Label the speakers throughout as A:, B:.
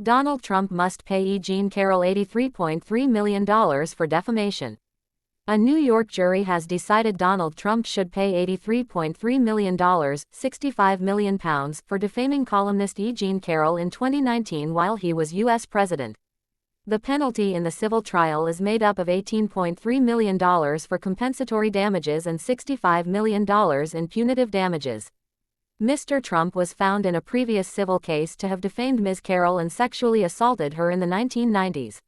A: Donald Trump must pay E Jean Carroll $83.3 million for defamation. A New York jury has decided Donald Trump should pay $83.3 million, £65 million, for defaming columnist E Jean Carroll in 2019 while he was U.S. president. The penalty in the civil trial is made up of $18.3 million for compensatory damages and $65 million in punitive damages. Mr. Trump was found in a previous civil case to have defamed Ms. Carroll and sexually assaulted her in the 1990s.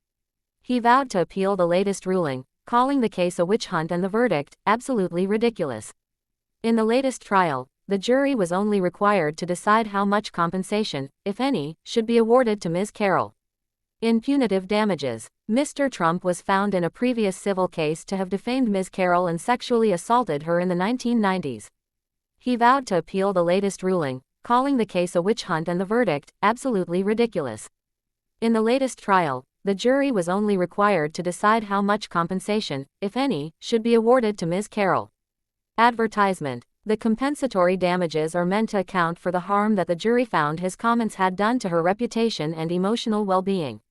A: He vowed to appeal the latest ruling, calling the case a witch hunt and the verdict absolutely ridiculous. In the latest trial, the jury was only required to decide how much compensation, if any, should be awarded to Ms. Carroll. In punitive damages, Mr. Trump was found in a previous civil case to have defamed Ms. Carroll and sexually assaulted her in the 1990s. He vowed to appeal the latest ruling, calling the case a witch hunt and the verdict absolutely ridiculous. In the latest trial, the jury was only required to decide how much compensation, if any, should be awarded to Ms. Carroll. Advertisement. The compensatory damages are meant to account for the harm that the jury found his comments had done to her reputation and emotional well-being.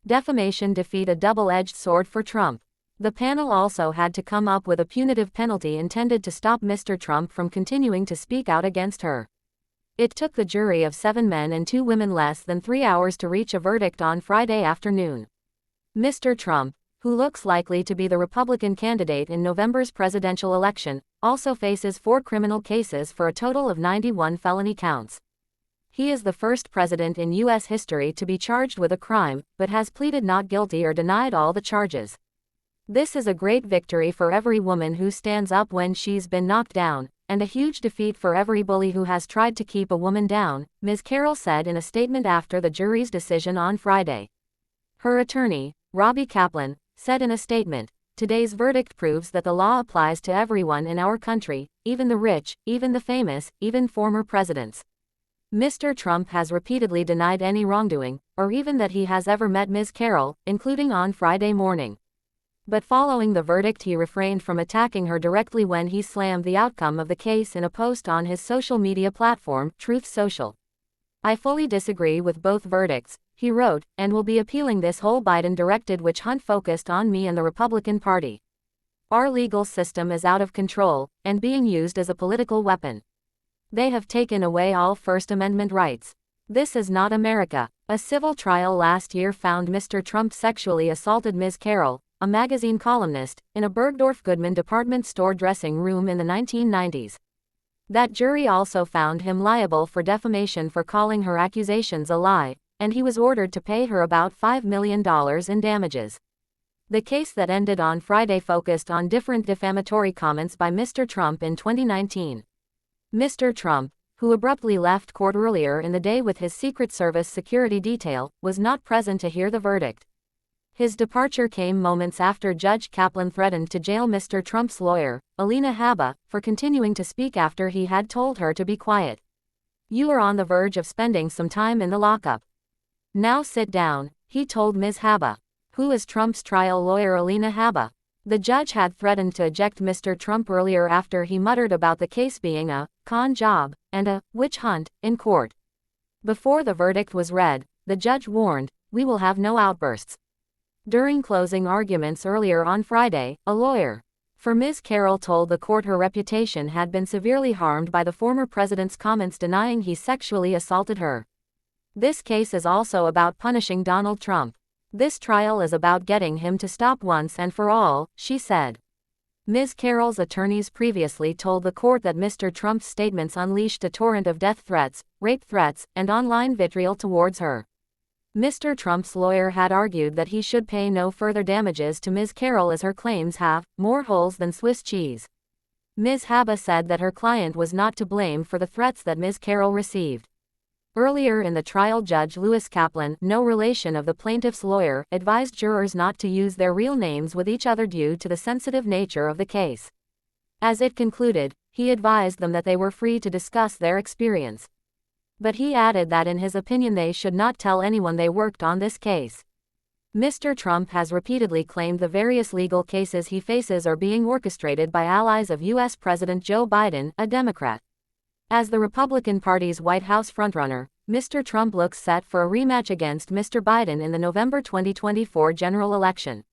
A: Defamation defeat a double-edged sword for Trump. The panel also had to come up with a punitive penalty intended to stop Mr. Trump from continuing to speak out against her. It took the jury of 7 men and 2 women less than 3 hours to reach a verdict on Friday afternoon. Mr. Trump, who looks likely to be the Republican candidate in November's presidential election, also faces 4 criminal cases for a total of 91 felony counts. He is the first president in U.S. history to be charged with a crime, but has pleaded not guilty or denied all the charges. This is a great victory for every woman who stands up when she's been knocked down, and a huge defeat for every bully who has tried to keep a woman down, Ms. Carroll said in a statement after the jury's decision on Friday. Her attorney, Robbie Kaplan, said in a statement, "Today's verdict proves that the law applies to everyone in our country, even the rich, even the famous, even former presidents." Mr. Trump has repeatedly denied any wrongdoing, or even that he has ever met Ms. Carroll, including on Friday morning. But following the verdict, he refrained from attacking her directly when he slammed the outcome of the case in a post on his social media platform, Truth Social. "I fully disagree with both verdicts," he wrote, "and will be appealing this whole Biden-directed witch hunt focused on me and the Republican Party. Our legal system is out of control, and being used as a political weapon. They have taken away all First Amendment rights. This is not America." A civil trial last year found Mr. Trump sexually assaulted Ms. Carroll, a magazine columnist, in a Bergdorf Goodman department store dressing room in the 1990s. That jury also found him liable for defamation for calling her accusations a lie, and he was ordered to pay her about $5 million in damages. The case that ended on Friday focused on different defamatory comments by Mr. Trump in 2019. Mr. Trump, who abruptly left court earlier in the day with his Secret Service security detail, was not present to hear the verdict. His departure came moments after Judge Kaplan threatened to jail Mr. Trump's lawyer, Alina Habba, for continuing to speak after he had told her to be quiet. "You are on the verge of spending some time in the lockup. Now sit down," he told Ms. Habba, who is Trump's trial lawyer. Alina Habba. The judge had threatened to eject Mr. Trump earlier after he muttered about the case being a con job and a witch hunt in court. Before the verdict was read, the judge warned, "We will have no outbursts." During closing arguments earlier on Friday, a lawyer for Ms. Carroll told the court her reputation had been severely harmed by the former president's comments denying he sexually assaulted her. "This case is also about punishing Donald Trump. This trial is about getting him to stop once and for all," she said. Ms. Carroll's attorneys previously told the court that Mr. Trump's statements unleashed a torrent of death threats, rape threats, and online vitriol towards her. Mr. Trump's lawyer had argued that he should pay no further damages to Ms. Carroll as her claims have more holes than Swiss cheese. Ms. Habba said that her client was not to blame for the threats that Ms. Carroll received. Earlier in the trial, Judge Lewis Kaplan, no relation of the plaintiff's lawyer, advised jurors not to use their real names with each other due to the sensitive nature of the case. As it concluded, he advised them that they were free to discuss their experience. But he added that in his opinion they should not tell anyone they worked on this case. Mr. Trump has repeatedly claimed the various legal cases he faces are being orchestrated by allies of U.S. President Joe Biden, a Democrat. As the Republican Party's White House frontrunner, Mr. Trump looks set for a rematch against Mr. Biden in the November 2024 general election.